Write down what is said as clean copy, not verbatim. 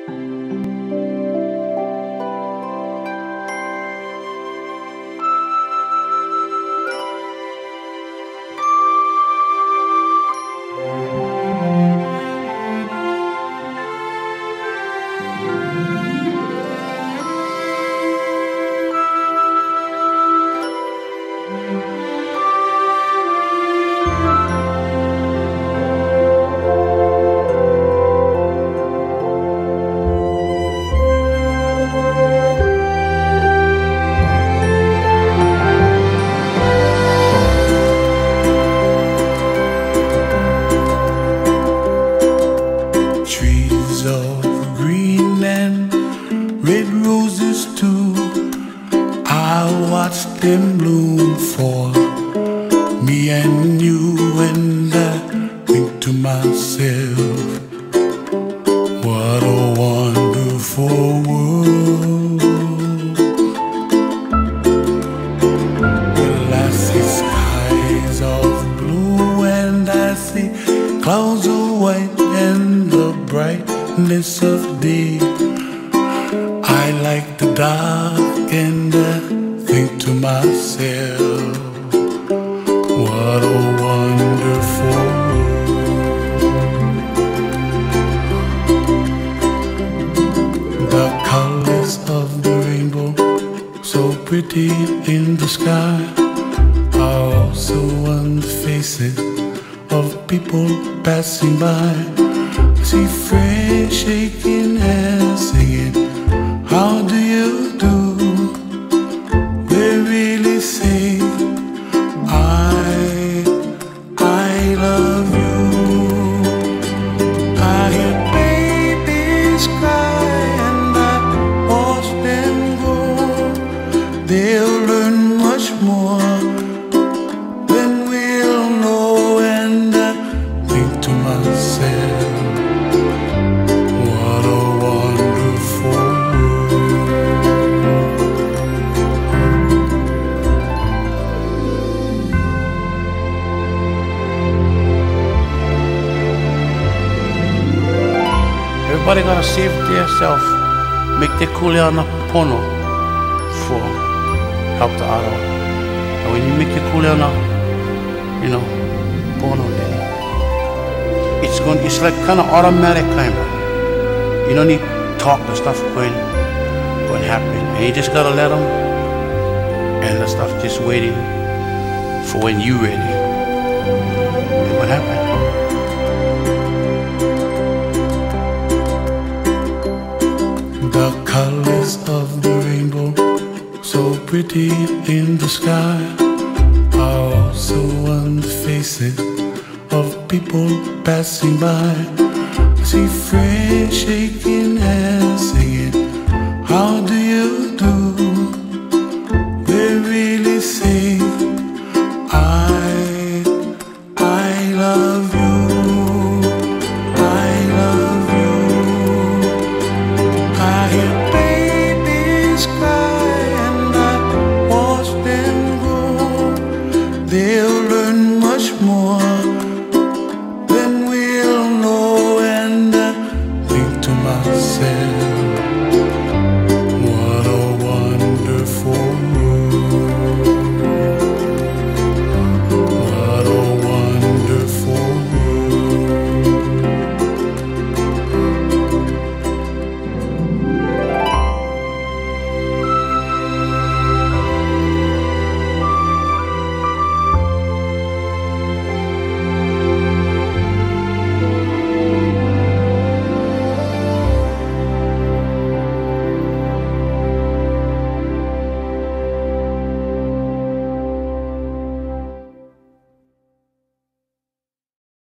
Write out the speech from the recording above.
Trees of green and red roses too, I watch them bloom for me and you, and I think to myself, what a wonderful world. Well, I see skies of blue and I see clouds of white and the brightness of day. I like the dark and I think to myself, what a wonderful world. The colors of the rainbow, so pretty in the sky, are also on the faces of people passing by. I see friends shaking hands, singing, how do you do? They really say, I love you. I hear babies cry and I watch them go. They'll learn much more than we'll know, and I think to myself, what a wonderful world. Everybody gotta save themselves, make their kuleana pono for help the other. And when you make your kuleana, pono, then it's like kind of automatic kind of. You don't need to talk the stuff going happen, and you just gotta let them, and the stuff just waiting for when you ready. And what happened? The colors of the rainbow, so pretty in the sky, are also on the faces of people passing by. I see friends shaking hands, singing, how do you do? They really say, I love you.